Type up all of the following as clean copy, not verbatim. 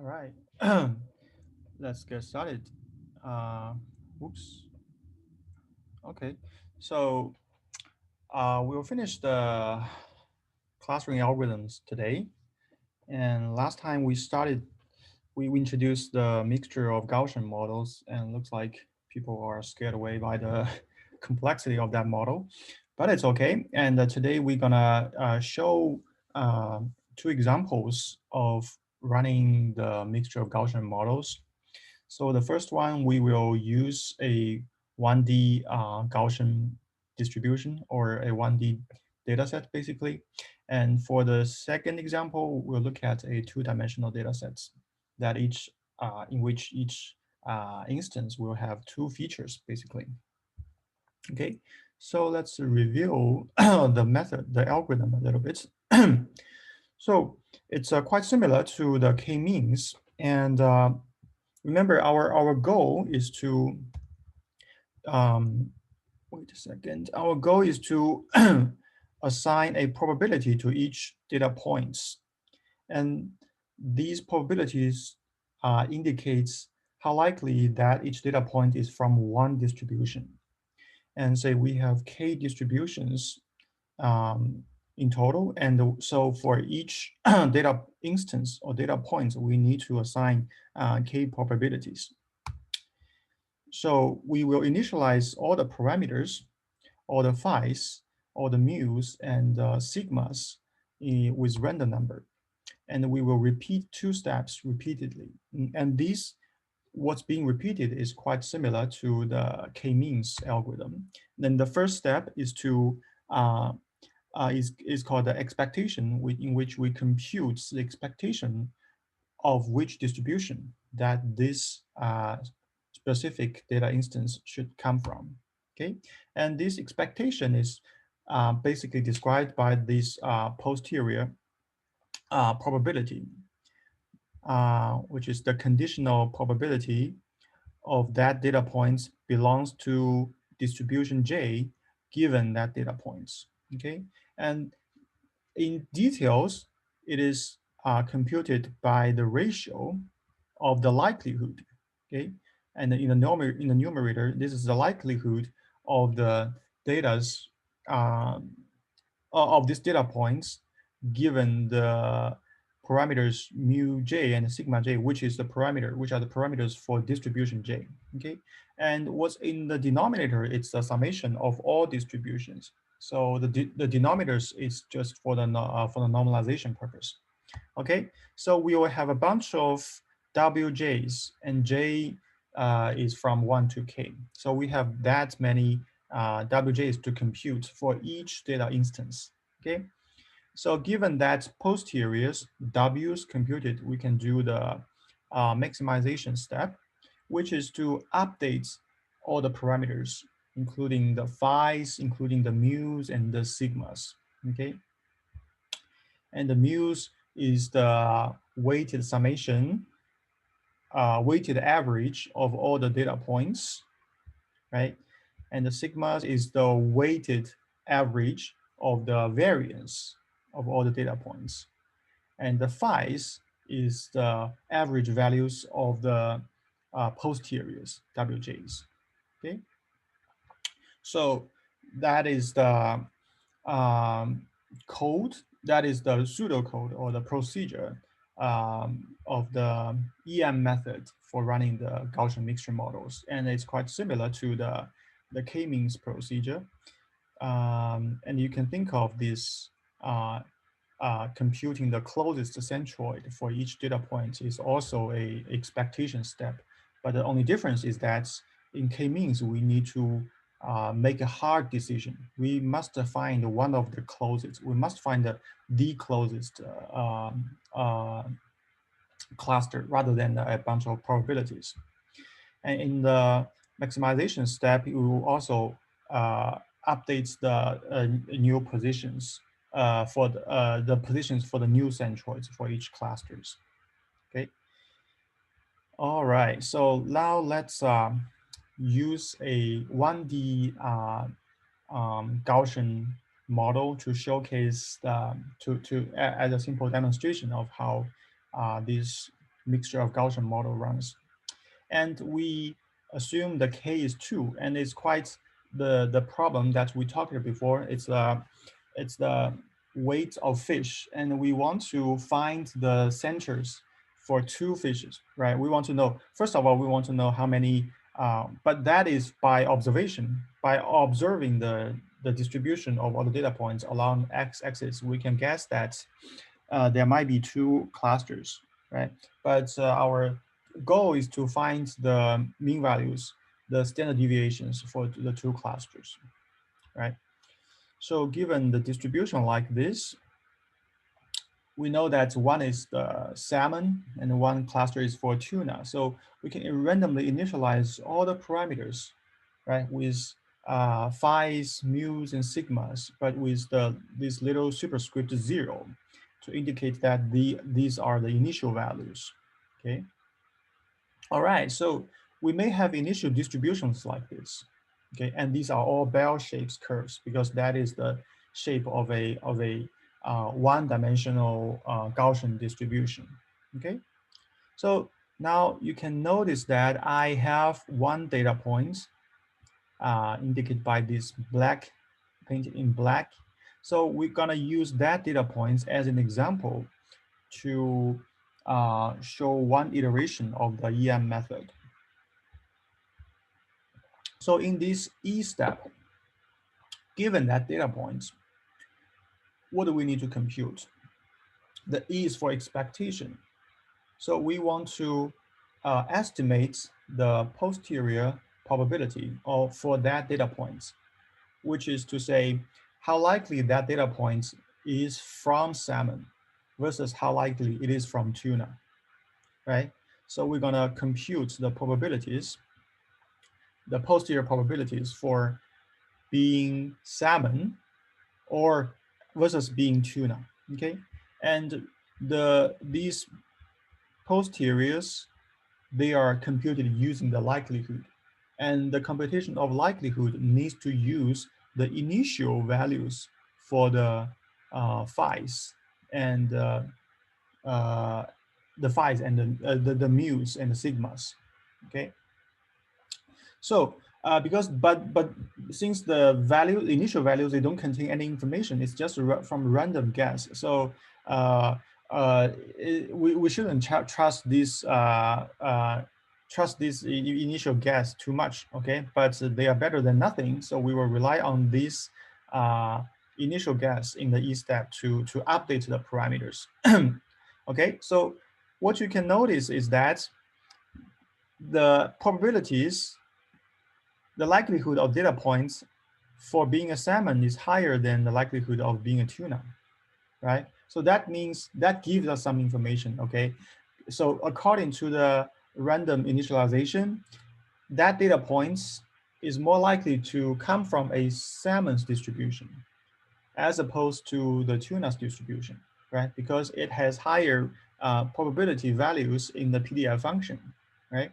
All right, let's get started. Uh, Oops. Okay, so we'll finish the clustering algorithms today. And last time we introduced the mixture of Gaussian models, and looks like people are scared away by the complexity of that model, but it's okay. And today we're gonna show uh, two examples of running the mixture of Gaussian models. So the first one, we will use a 1D Gaussian distribution or a 1D dataset basically. And for the second example, we'll look at a two-dimensional datasets that in which each instance will have two features basically. Okay, so let's review the method, the algorithm a little bit. So it's quite similar to the k-means, and remember, our goal is to um, wait a second. Our goal is to assign a probability to each data points, and these probabilities indicates how likely that each data point is from one distribution. And say we have k distributions um, in total, and so for each data instance or data points, we need to assign k probabilities. So we will initialize all the parameters, all the phi's, all the mu's, and sigmas with random number. And we will repeat two steps repeatedly. And these, what's being repeated is quite similar to the k-means algorithm. Then the first step is to is called the expectation, in which we compute the expectation of which distribution that this specific data instance should come from. Okay, and this expectation is basically described by this posterior probability, which is the conditional probability of that data points belongs to distribution J given that data points. Okay, and in details, it is computed by the ratio of the likelihood. Okay, and in the numerator, this is the likelihood of the data's of these data points given the parameters mu j and sigma j, which are the parameters for distribution j. Okay, and what's in the denominator? It's the summation of all distributions. So the denominators is just for the normalization purpose. Okay, so we will have a bunch of wj's, and j is from 1 to k. So we have that many wj's to compute for each data instance. Okay, so given that posteriors w's computed, we can do the maximization step, which is to update all the parameters, including the phi's, including the mu's and the sigmas. Okay, and the mu's is the weighted summation, weighted average of all the data points, right? And the sigmas is the weighted average of the variance of all the data points. And the phi's is the average values of the posteriors, WJs, okay? So that is the code, that is the pseudocode or the procedure of the EM method for running the Gaussian mixture models. And it's quite similar to the k-means procedure. And you can think of this computing the closest centroid for each data point is also a expectation step. But the only difference is that in k-means, we need to make a hard decision. We must find one of the closest. We must find the closest cluster rather than a bunch of probabilities. And in the maximization step, you will also update the new positions for the positions for the new centroids for each clusters. Okay. All right. So now let's use a 1D Gaussian model to showcase as a simple demonstration of how these mixture of Gaussian model runs. And we assume the k is 2, and it's quite the problem that we talked about before. It's the weight of fish, and we want to find the centers for 2 fishes, right? We want to know, first of all, we want to know how many, but that is by observation. By observing the distribution of all the data points along x-axis, we can guess that there might be 2 clusters, right? But our goal is to find the mean values, the standard deviations for the 2 clusters, right? So given the distribution like this, we know that one is the salmon and one cluster is for tuna. So we can randomly initialize all the parameters, right, with phi's, mu's, and sigmas, but with this little superscript 0 to indicate that these are the initial values, okay? All right, so we may have initial distributions like this, okay, and these are all bell-shaped curves because that is the shape of a one-dimensional Gaussian distribution, okay? So now you can notice that I have one data point indicated by this black, painted in black. So we're gonna use that data points as an example to show one iteration of the EM method. So in this E step, given that data points, what do we need to compute? The E is for expectation. So we want to estimate the posterior probability for that data point, which is to say how likely that data point is from salmon versus how likely it is from tuna, right? So we're gonna compute the probabilities, the posterior probabilities for being salmon or versus being tuna, okay? And these posteriors, they are computed using the likelihood. And the computation of likelihood needs to use the initial values for the phi's and the phi's and the mu's and the sigmas, okay? So but since the initial values, they don't contain any information, it's just from random guess. So we shouldn't trust this initial guess too much, okay? But they are better than nothing. So we will rely on this initial guess in the E step to update the parameters. Okay, so what you can notice is that the probabilities, the likelihood of data points for being a salmon is higher than the likelihood of being a tuna, right? So that means that gives us some information, okay? So according to the random initialization, that data points is more likely to come from a salmon's distribution as opposed to the tuna's distribution, right? Because it has higher probability values in the PDF function, right?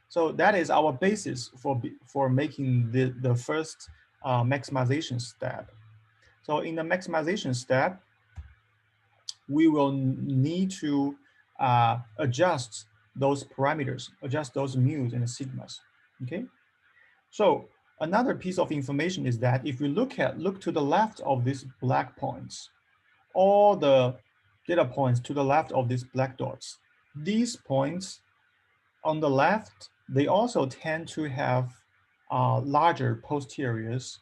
So that is our basis for making the first maximization step. So in the maximization step, we will need to adjust those parameters, adjust those mu's and sigmas, okay? So another piece of information is that if you look to the left of these black points, all the data points to the left of these black dots, these points on the left, they also tend to have larger posteriors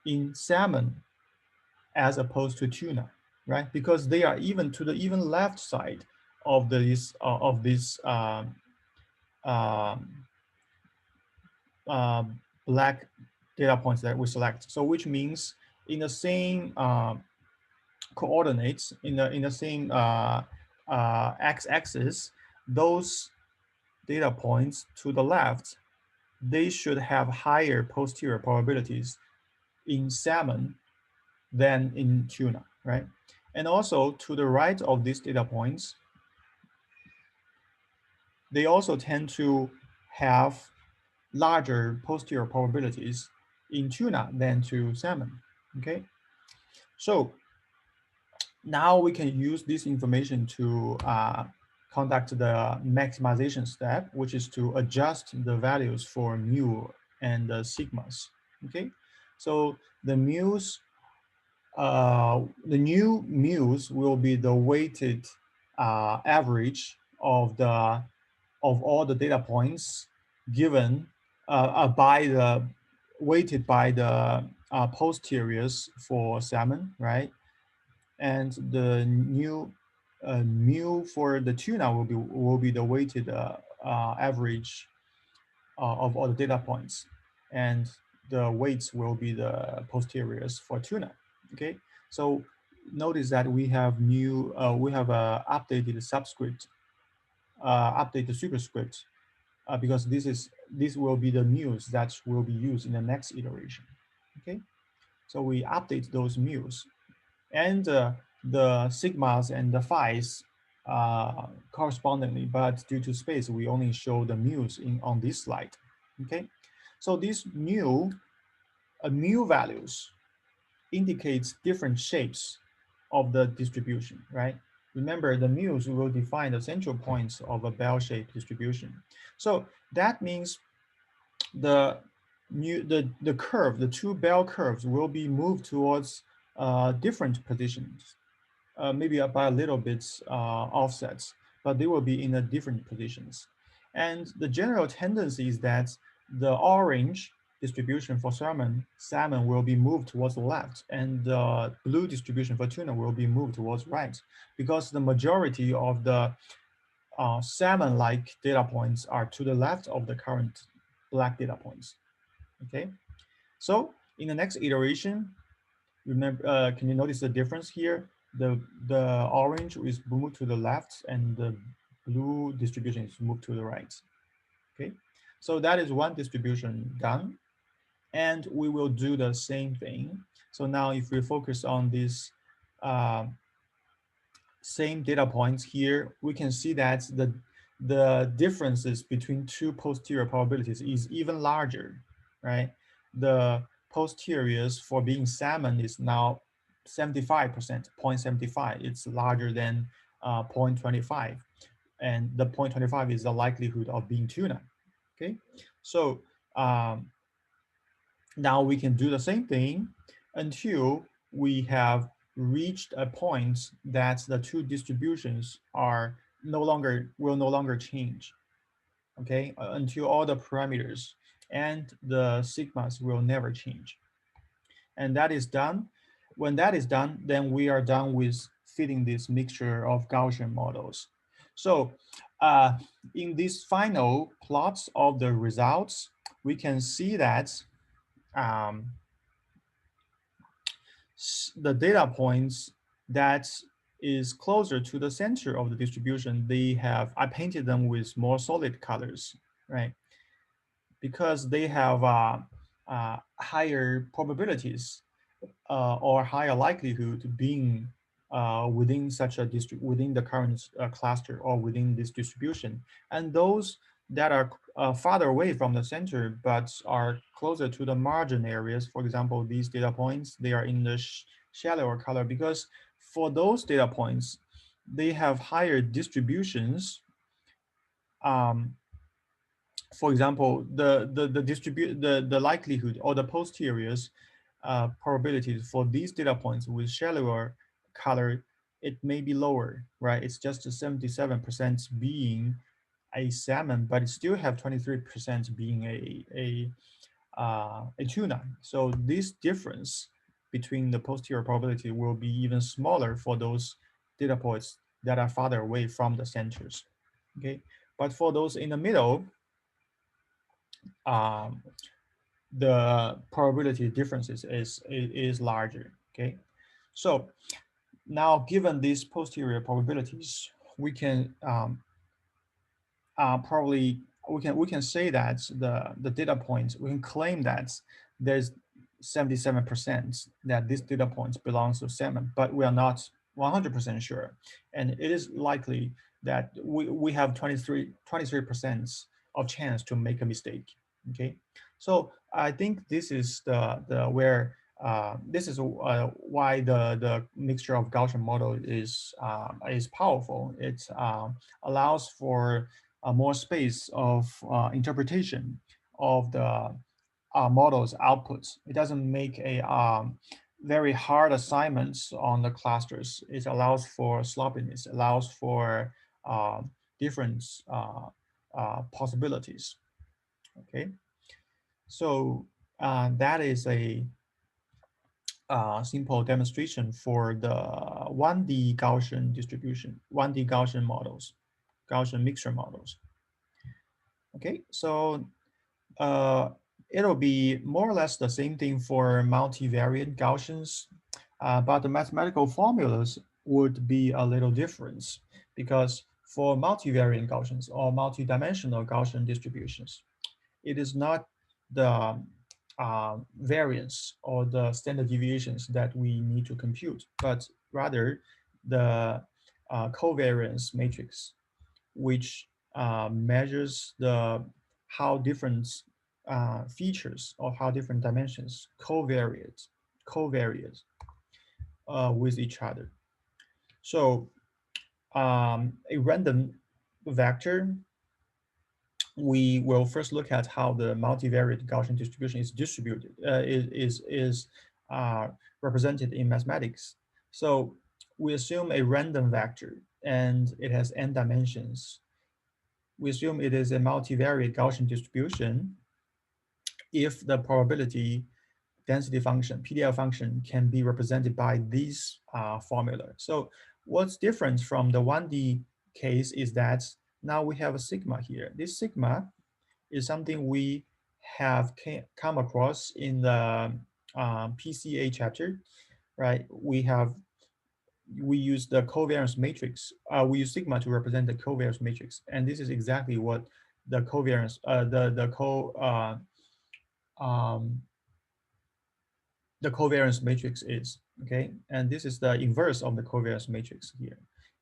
in salmon as opposed to tuna, right? Because they are even to the left side of this black data points that we select. So which means in the same coordinates, in the same x-axis, those data points to the left, they should have higher posterior probabilities in salmon than in tuna, right? And also to the right of these data points, they also tend to have larger posterior probabilities in tuna than to salmon, okay? So now we can use this information to conduct the maximization step, which is to adjust the values for mu and the sigmas. Okay, so the mu's, the new mu's will be the weighted average of all the data points given by the weighted by the posteriors for salmon, right? And the new mu for the tuna will be the weighted average of all the data points, and the weights will be the posteriors for tuna. Okay, so notice that we have new we have a updated subscript, updated superscript, because this will be the mu's that will be used in the next iteration. Okay, so we update those mu's, and the sigmas and the phi's correspondingly, but due to space, we only show the mu's on this slide. Okay, so these mu values indicates different shapes of the distribution, right? Remember, the mu's will define the central points of a bell-shaped distribution. So that means the the curve, the two bell curves will be moved towards different positions, maybe by a little bit offsets, but they will be in a different positions. And the general tendency is that the orange distribution for salmon will be moved towards the left, and the blue distribution for tuna will be moved towards right, because the majority of the salmon-like data points are to the left of the current black data points. Okay, so in the next iteration, remember, can you notice the difference here? The orange is moved to the left, and the blue distribution is moved to the right. Okay, so that is one distribution done, and we will do the same thing. So now, if we focus on this same data points here, we can see that the differences between two posterior probabilities is even larger, right? The posteriors for being salmon is now 75%, 0.75. It's larger than 0.25. And the 0.25 is the likelihood of being tuna, okay? So now we can do the same thing until we have reached a point that the two distributions are will no longer change. Okay, until all the parameters and the sigmas will never change. And that is done. When that is done, then we are done with fitting this mixture of Gaussian models. So in these final plots of the results, we can see that um, the data points that is closer to the center of the distribution, I painted them with more solid colors, right? Because they have higher probabilities or higher likelihood being within such a within the current cluster or within this distribution. And those that are farther away from the center but are closer to the margin areas, for example, these data points, they are in the shallower color, because for those data points, they have higher distributions. For example, the likelihood or the posteriors probabilities for these data points with shallower color, it may be lower, right? It's just 77% being a salmon, but it still have 23% being a tuna. So this difference between the posterior probability will be even smaller for those data points that are farther away from the centers. Okay, but for those in the middle, um, the probability differences is larger. Okay, so now given these posterior probabilities, we can probably we can say that the data points, we can claim that there's 77% that this data point belongs to salmon, but we are not 100% sure, and it is likely that we have 23% of chance to make a mistake. Okay, so I think this is the where this is why the mixture of Gaussian model is powerful. It allows for more space of interpretation of the model's outputs. It doesn't make a very hard assignments on the clusters. It allows for sloppiness, allows for different possibilities. Okay, so that is a simple demonstration for the 1D Gaussian distribution, 1D Gaussian models, Gaussian mixture models. Okay, so it'll be more or less the same thing for multivariate Gaussians, but the mathematical formulas would be a little different because for multivariate Gaussians or multidimensional Gaussian distributions, it is not the variance or the standard deviations that we need to compute, but rather the covariance matrix, which measures the how different features or how different dimensions covariate with each other. So a random vector, we will first look at how the multivariate Gaussian distribution is distributed, is represented in mathematics. So we assume a random vector and it has n dimensions. We assume it is a multivariate Gaussian distribution if the probability density function, PDL function, can be represented by this formula. So what's different from the 1D case is that now we have a sigma here. This sigma is something we have come across in the PCA chapter, right? We use the covariance matrix. We use sigma to represent the covariance matrix, and this is exactly what the covariance, the covariance matrix is. Okay, and this is the inverse of the covariance matrix here,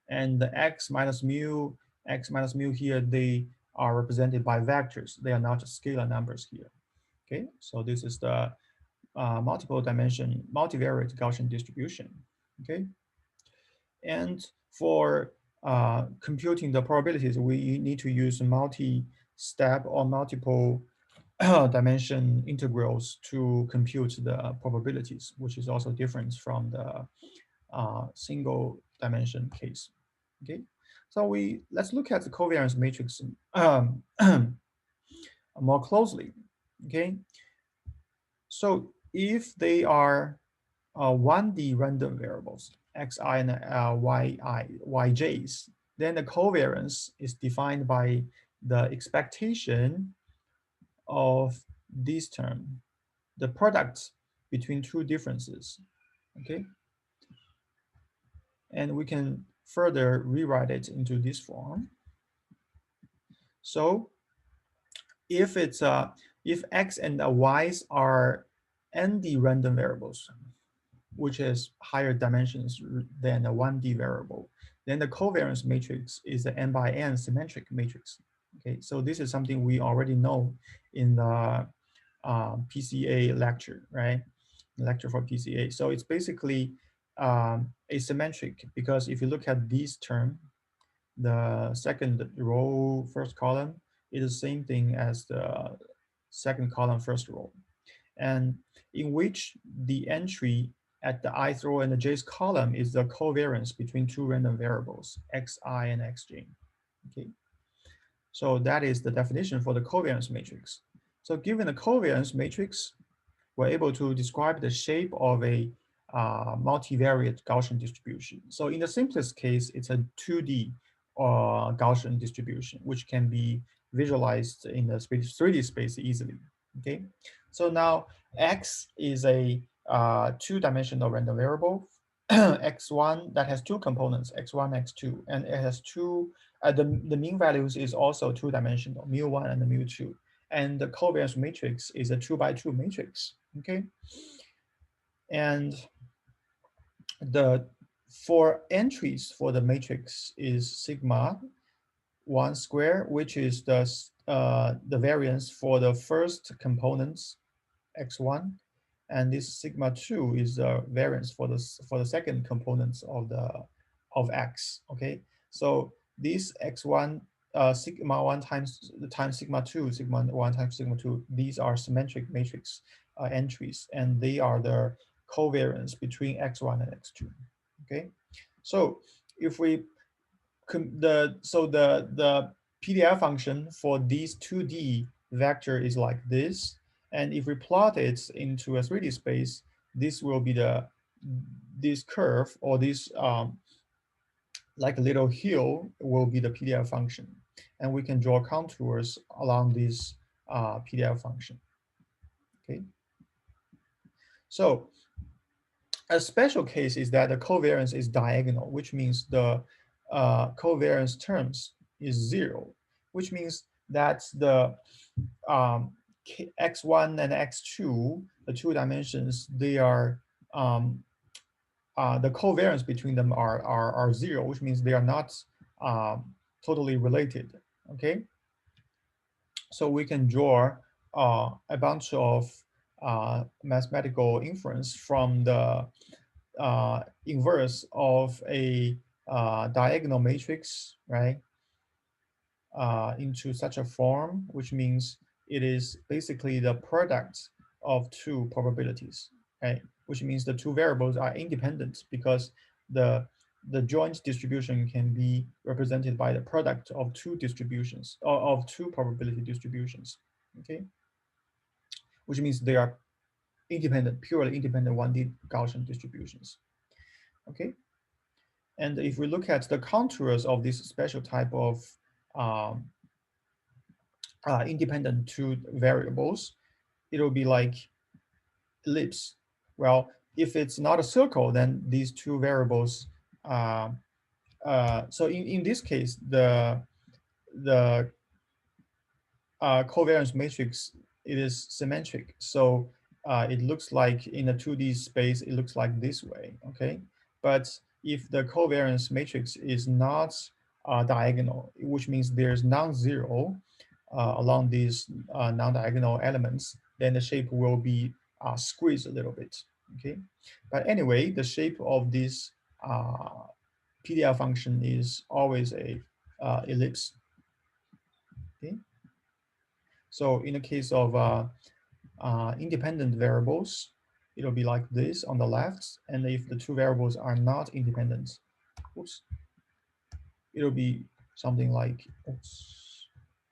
and the x minus mu here, they are represented by vectors. They are not scalar numbers here. Okay, so this is the multiple dimension multivariate Gaussian distribution. Okay, and for computing the probabilities, we need to use multi-step or multiple dimension integrals to compute the probabilities, which is also different from the single dimension case. Okay, so let's look at the covariance matrix more closely. Okay, so if they are 1D random variables, xi and yj's, then the covariance is defined by the expectation of this term, the product between two differences. Okay, and we can further rewrite it into this form. So if it's if x and y's are ND random variables, which is higher dimensions than a 1D variable, then the covariance matrix is the n by n symmetric matrix. Okay, so this is something we already know in the PCA lecture, right? Lecture for PCA. So it's basically asymmetric because if you look at this term, the second row, first column is the same thing as the second column, first row, and in which the entry at the ith row and the jth column is the covariance between two random variables, xi and xj. Okay, so that is the definition for the covariance matrix. So given the covariance matrix, we're able to describe the shape of a multivariate Gaussian distribution. So in the simplest case, it's a 2D Gaussian distribution, which can be visualized in the 3D space easily. Okay, so now x is a two-dimensional random variable, x1 that has two components, x1, x2, and it has two, the mean values is also two-dimensional, mu1 and mu2. And the covariance matrix is a 2x2 matrix. Okay, and the for entries for the matrix is sigma 1 square, which is the variance for the first components x1, and this sigma 2 is the variance for the second component of x. Okay, so this x1 sigma 1 times sigma 2, sigma 1 times sigma 2, these are symmetric matrix entries, and they are the covariance between x1 and x2. Okay, so if we the PDF function for these 2D vector is like this, and if we plot it into a 3D space, this will be this curve, or this like a little hill will be the PDF function, and we can draw contours along this PDF function. Okay, so a special case is that the covariance is diagonal, which means the covariance terms is 0, which means that the x1 and x2, the two dimensions, they are the covariance between them are 0, which means they are not totally related. Okay, so we can draw a bunch of mathematical inference from the inverse of a diagonal matrix, right, into such a form, which means it is basically the product of two probabilities, right? Which means the two variables are independent, because the joint distribution can be represented by the product of two distributions, or of two probability distributions. Okay, which means they are independent, purely independent 1D Gaussian distributions. Okay, and if we look at the contours of this special type of um, independent two variables, it will be like ellipse. Well, if it's not a circle, then these two variables. So in this case, the covariance matrix, it is symmetric. So it looks like in a 2D space, it looks like this way. Okay, but if the covariance matrix is not diagonal, which means there's non-zero along these non-diagonal elements, then the shape will be squeezed a little bit. Okay, but anyway, the shape of this PDF function is always a ellipse. Okay, so in the case of independent variables, it'll be like this on the left, and if the two variables are not independent, oops, it'll be something like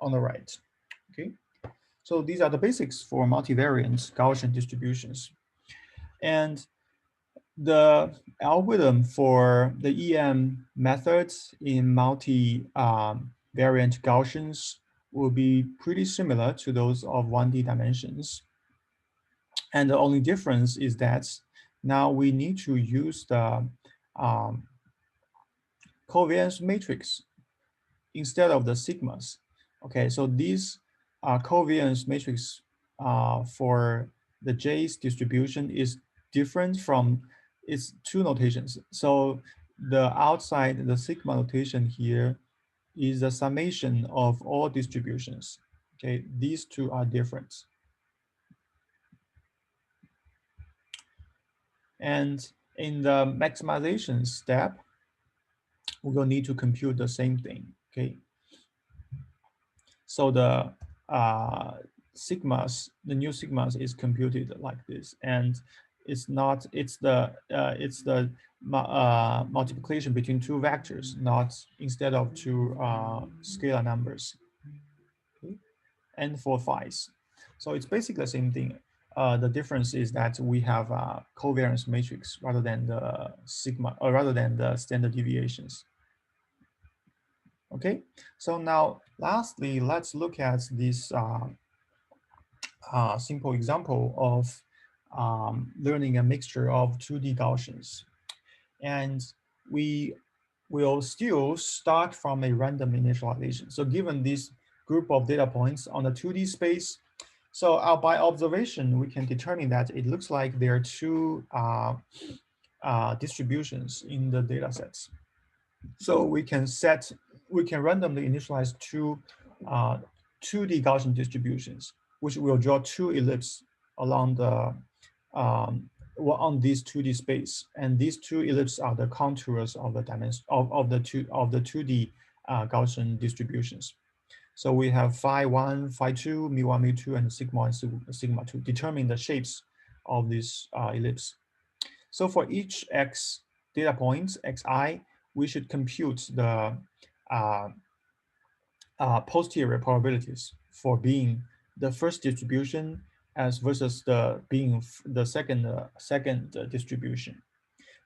on the right. Okay, so these are the basics for multivariate Gaussian distributions. And the algorithm for the EM methods in multivariant Gaussians will be pretty similar to those of 1D dimensions. And the only difference is that now we need to use the covariance matrix instead of the sigmas. Okay, so these covariance matrix for the J's distribution is different from its two notations. So the outside, the sigma notation here is the summation of all distributions. Okay, these two are different. And in the maximization step, we will need to compute the same thing. Okay, so the sigmas, the new sigmas is computed like this, and it's the multiplication between two vectors, not instead of two scalar numbers. Okay, and for phi's. So it's basically the same thing. The difference is that we have a covariance matrix rather than the sigma, or rather than the standard deviations. Okay, so now lastly, let's look at this simple example of learning a mixture of 2D Gaussians. And we will still start from a random initialization. So given this group of data points on the 2D space, so by observation, we can determine that it looks like there are two distributions in the data sets. So we can randomly initialize two 2D Gaussian distributions, which will draw two ellipses along the on this 2D space, and these two ellipses are the contours of the dimension of the 2D Gaussian distributions. So we have phi 1, phi 2, mu 1, mu 2, and sigma 1, sigma 2 determine the shapes of this ellipse. So for each x data point, xi, we should compute the uh, posterior probabilities for being the first distribution as versus the being the second distribution.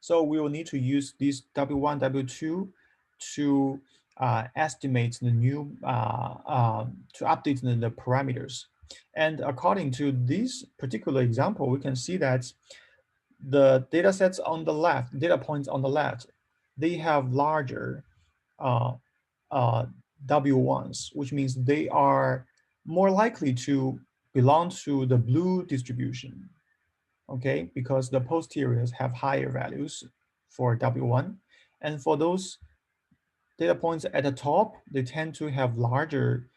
So we will need to use this W1, W2 to estimate the new, to update the parameters. And according to this particular example, we can see that the data sets on the left, data points on the left, they have larger uh, W1s, which means they are more likely to belong to the blue distribution, okay, because the posteriors have higher values for W1. And for those data points at the top, they tend to have larger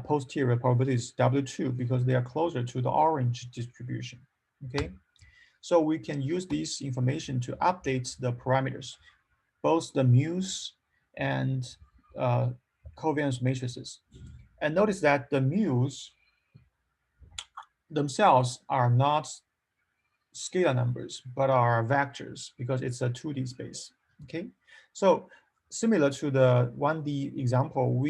posterior probabilities W2 because they are closer to the orange distribution, okay? So we can use this information to update the parameters, both the mu's and uh, covariance matrices. And notice that the mu's themselves are not scalar numbers, but are vectors because it's a 2D space, okay? So similar to the 1D example,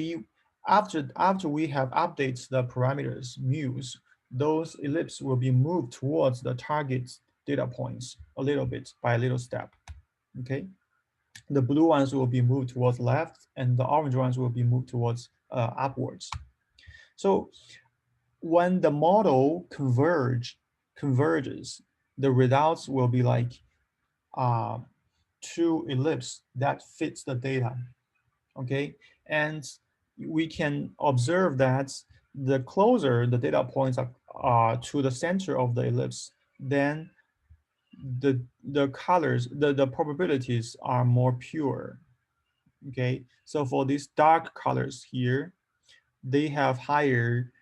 after we have updated the parameters mu's, those ellipses will be moved towards the target data points a little bit by a little step, okay? The blue ones will be moved towards left and the orange ones will be moved towards upwards. So when the model converges, the results will be like two ellipse that fits the data, okay? And we can observe that the closer the data points are to the center of the ellipse, then the colors, the probabilities are more pure, okay? So for these dark colors here, they have higher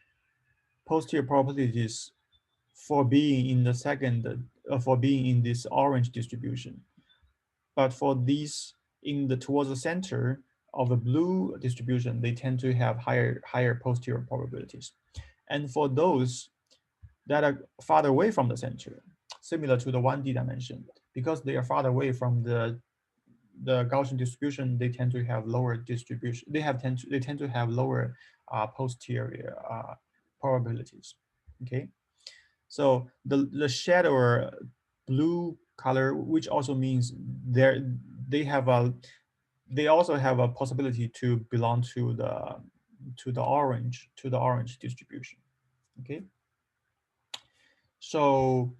posterior probabilities for being in the for being in this orange distribution. But for these in the towards the center of the blue distribution, they tend to have higher posterior probabilities. And for those that are farther away from the center, similar to the 1D dimension, because they are farther away from the Gaussian distribution, they tend to have lower distribution. They tend to have lower posterior probabilities. Okay, so the shadow blue color, which also means they have a they also have a possibility to belong to the orange distribution. Okay, so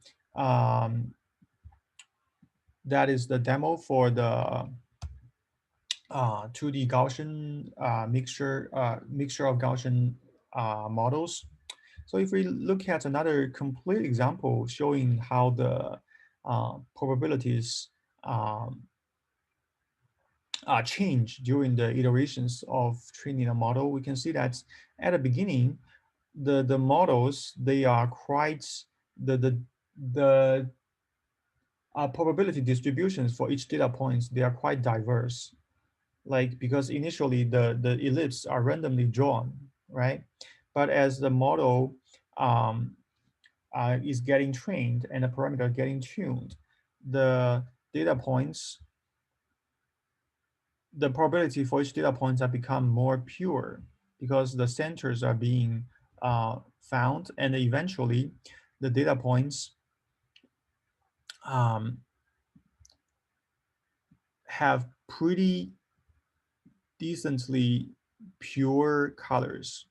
that is the demo for the 2D Gaussian mixture of Gaussian models. So if we look at another complete example showing how the probabilities change during the iterations of training a model, we can see that at the beginning, the models, they are quite, the probability distributions for each data points, they are quite diverse. Like, because initially the ellipses are randomly drawn, right? But as the model is getting trained and the parameter getting tuned, the data points, the probability for each data points have become more pure because the centers are being found, and eventually the data points um, have pretty decently pure colors,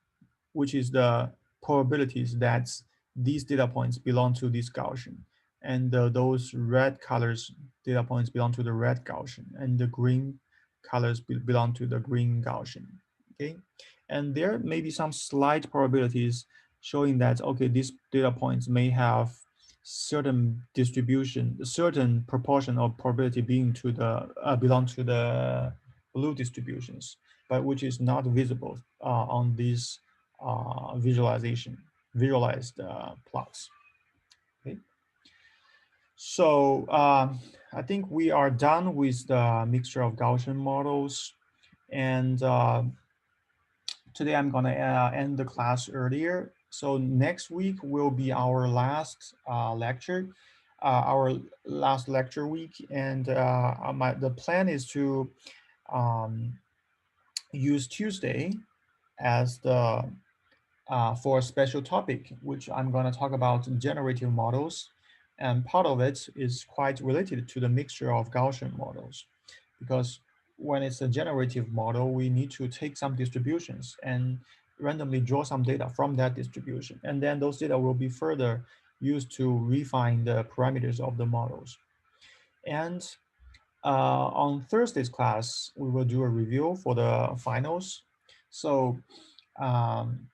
which is the probabilities that these data points belong to this Gaussian. And those red colors data points belong to the red Gaussian, and the green colors belong to the green Gaussian, okay? And there may be some slight probabilities showing that, okay, these data points may have certain distribution, certain proportion of probability being to the, belong to the blue distributions, but which is not visible on these visualized plots. Okay. So I think we are done with the mixture of Gaussian models. And today I'm gonna end the class earlier. So next week will be our last lecture, our last lecture week. And the plan is to um, use Tuesday as the for a special topic, which I'm going to talk about generative models. And part of it is quite related to the mixture of Gaussian models, because when it's a generative model, we need to take some distributions and randomly draw some data from that distribution. And then those data will be further used to refine the parameters of the models. And on Thursday's class, we will do a review for the finals. So um,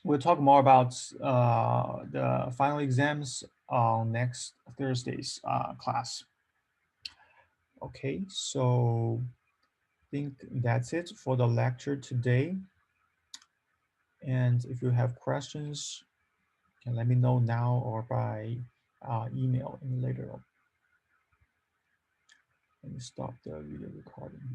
we'll talk more about the final exams on next Thursday's class. Okay, so I think that's it for the lecture today. And if you have questions, you can let me know now or by email later. Let me stop the video recording.